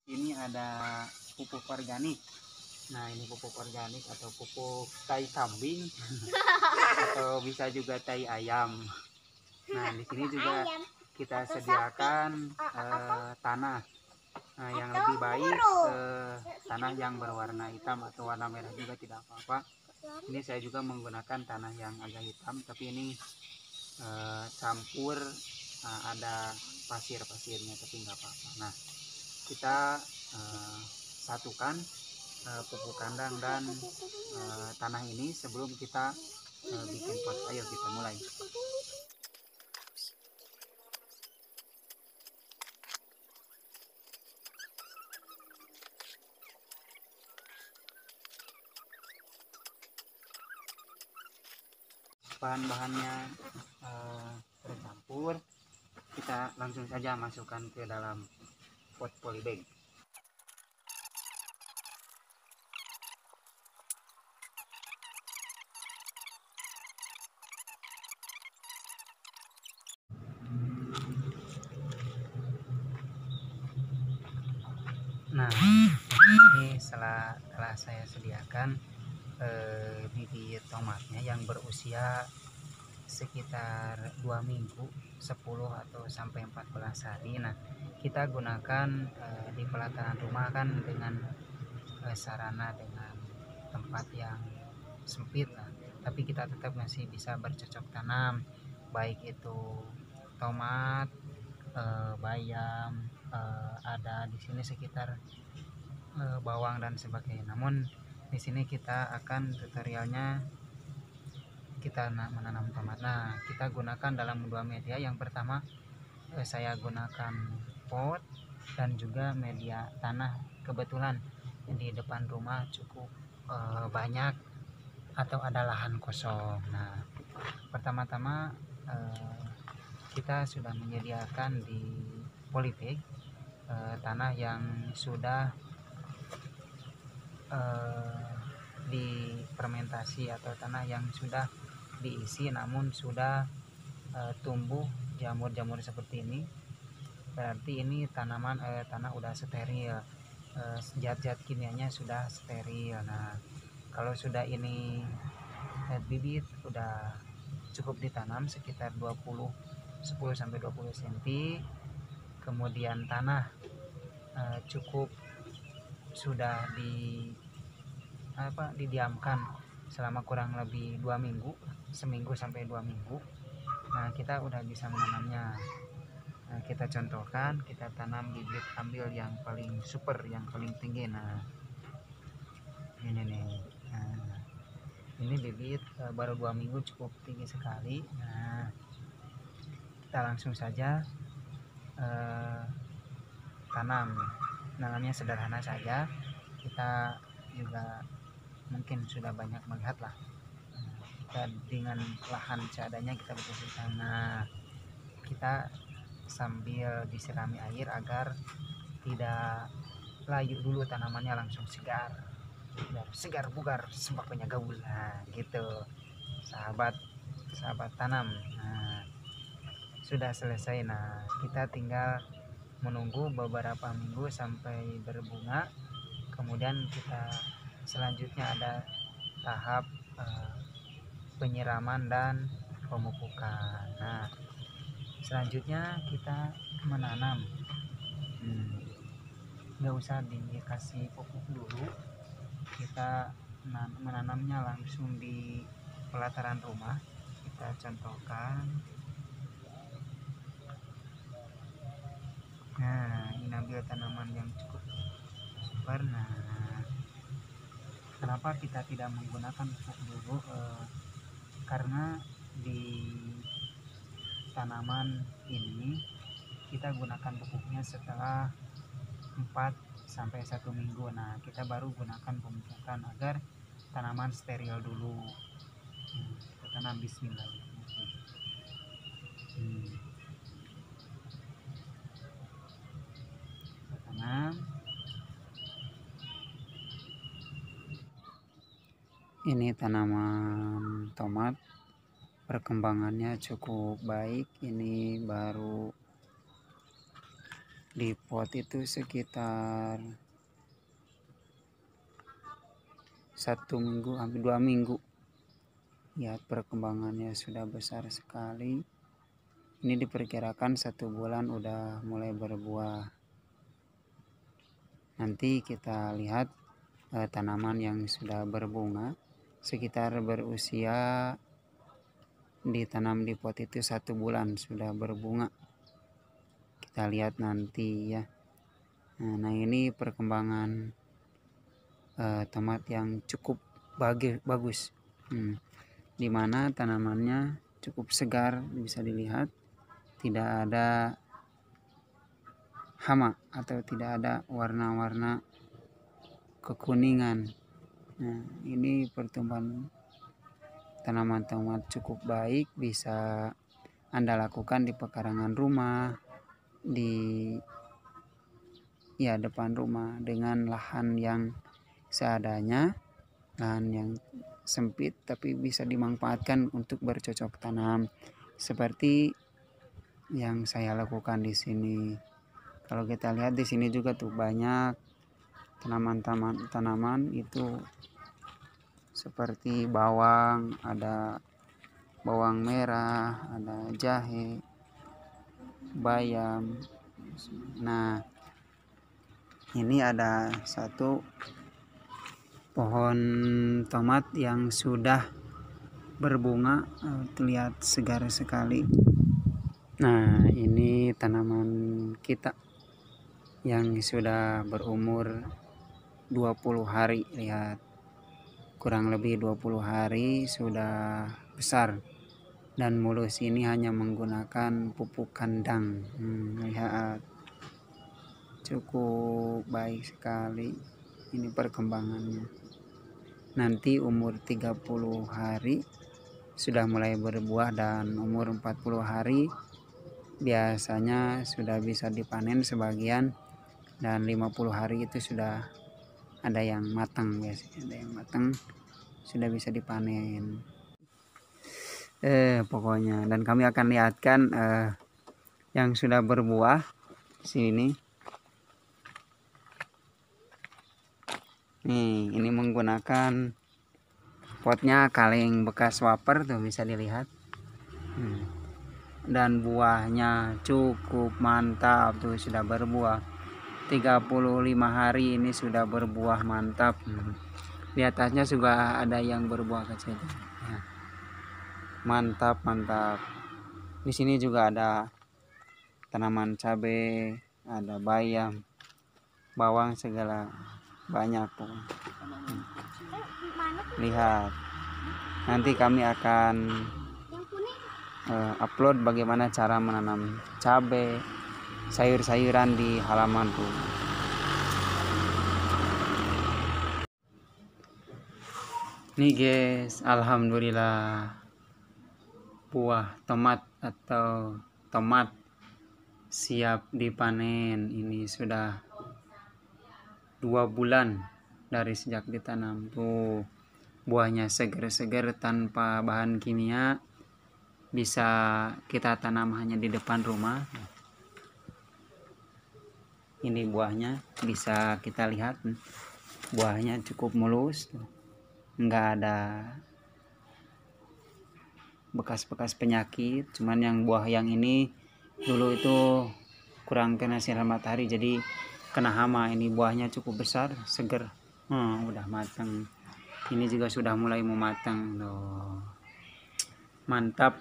Ini ada pupuk organik. Nah, ini pupuk organik atau pupuk tai kambing atau bisa juga tai ayam. Nah, di sini juga kita sediakan tanah. Nah, yang lebih baik tanah yang berwarna hitam atau warna merah juga tidak apa-apa. Ini saya juga menggunakan tanah yang agak hitam, tapi ini campur ada pasir-pasirnya, tapi nggak apa-apa. Nah, kita satukan pupuk kandang dan tanah ini sebelum kita bikin pot. Ayo kita mulai. Bahan-bahannya tercampur, kita langsung saja masukkan ke dalam pot polybag. Nah, ini setelah saya sediakan bibit tomatnya yang berusia sekitar 2 minggu, 10 atau sampai 14 hari. Nah, kita gunakan di pelataran rumah kan dengan sarana dengan tempat yang sempit lah, tapi kita tetap masih bisa bercocok tanam, baik itu tomat, bayam, ada di sini sekitar bawang dan sebagainya. Namun di sini kita akan tutorialnya kita menanam tomat. Nah, kita gunakan dalam dua media. Yang pertama saya gunakan pot dan juga media tanah. Kebetulan di depan rumah cukup banyak atau ada lahan kosong. Nah, pertama-tama kita sudah menyediakan di polybag tanah yang sudah difermentasi atau tanah yang sudah diisi namun sudah tumbuh jamur-jamur seperti ini. Berarti ini tanah udah steril, zat-zat kimianya sudah steril. Nah, kalau sudah ini bibit udah cukup ditanam sekitar 10 sampai 20 cm. Kemudian tanah cukup sudah didiamkan selama kurang lebih 2 minggu, seminggu sampai 2 minggu. Nah, kita udah bisa menanamnya. Nah, kita contohkan, kita tanam bibit ambil yang paling super, yang paling tinggi. Nah, ini nih. Nah, ini bibit baru 2 minggu cukup tinggi sekali. Nah, kita langsung saja tanam. Nanamnya sederhana saja. Kita juga mungkin sudah banyak melihat lah, kita dengan lahan seadanya kita bersihkan. Nah, kita sambil disirami air agar tidak layu dulu tanamannya, langsung segar bugar sembako gaul. Nah, gitu sahabat tanam. Nah, sudah selesai. Nah, kita tinggal menunggu beberapa minggu sampai berbunga. Kemudian kita selanjutnya ada tahap penyiraman dan pemupukan. Nah, selanjutnya kita menanam. Nggak usah dikasih pupuk dulu, kita menanamnya langsung di pelataran rumah. Kita contohkan. Nah, ini ambil tanaman yang cukup super. Nah, kenapa kita tidak menggunakan pupuk dulu? Karena di tanaman ini kita gunakan pupuknya setelah 4 sampai 1 minggu. Nah, kita baru gunakan pemupukan agar tanaman steril dulu. Kita tanam bismillahirrahmanirrahim. Kita tanam. Ini tanaman tomat, perkembangannya cukup baik. Ini baru di pot itu sekitar 1 minggu hampir 2 minggu. Lihat perkembangannya sudah besar sekali. Ini diperkirakan 1 bulan udah mulai berbuah. Nanti kita lihat tanaman yang sudah berbunga sekitar berusia ditanam di pot itu 1 bulan sudah berbunga. Kita lihat nanti ya. Nah ini perkembangan tomat yang cukup bagus. Dimana tanamannya cukup segar, bisa dilihat tidak ada hama atau tidak ada warna-warna kekuningan. Nah ini pertumbuhan tanaman tomat cukup baik, bisa Anda lakukan di pekarangan rumah, di depan rumah dengan lahan yang seadanya, lahan yang sempit tapi bisa dimanfaatkan untuk bercocok tanam seperti yang saya lakukan di sini. Kalau kita lihat di sini juga tuh banyak tanaman itu seperti bawang, ada bawang merah, ada jahe, bayam. Nah ini ada satu pohon tomat yang sudah berbunga, terlihat segar sekali. Nah ini tanaman kita yang sudah berumur 20 hari. Lihat, kurang lebih 20 hari sudah besar dan mulus. Ini hanya menggunakan pupuk kandang. Lihat, cukup baik sekali ini perkembangannya. Nanti umur 30 hari sudah mulai berbuah dan umur 40 hari biasanya sudah bisa dipanen sebagian, dan 50 hari itu sudah ada yang matang, biasanya ada yang matang sudah bisa dipanen. Pokoknya, dan kami akan lihatkan yang sudah berbuah sini. Nih, ini menggunakan potnya kaleng bekas waper tuh, bisa dilihat. Dan buahnya cukup mantap tuh, sudah berbuah 35 hari ini sudah berbuah mantap. Di atasnya juga ada yang berbuah kecil. Mantap. Di sini juga ada tanaman cabai, ada bayam, bawang, segala banyak. Lihat, nanti kami akan upload bagaimana cara menanam cabai, sayur-sayuran di halamanku. Nih guys, alhamdulillah buah tomat atau tomat siap dipanen. Ini sudah 2 bulan dari sejak ditanam. Tuh, buahnya segar-segar tanpa bahan kimia. Bisa kita tanam hanya di depan rumah. Ini buahnya bisa kita lihat, buahnya cukup mulus, nggak ada bekas-bekas penyakit. Cuman yang buah yang ini dulu itu kurang kena sinar matahari jadi kena hama. Ini buahnya cukup besar, seger, udah matang. Ini juga sudah mulai mematang loh. Mantap.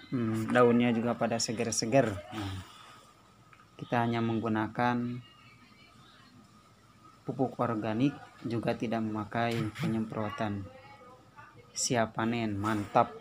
Daunnya juga pada seger-seger. Kita hanya menggunakan pupuk organik, juga tidak memakai penyemprotan. Siap panen, mantap.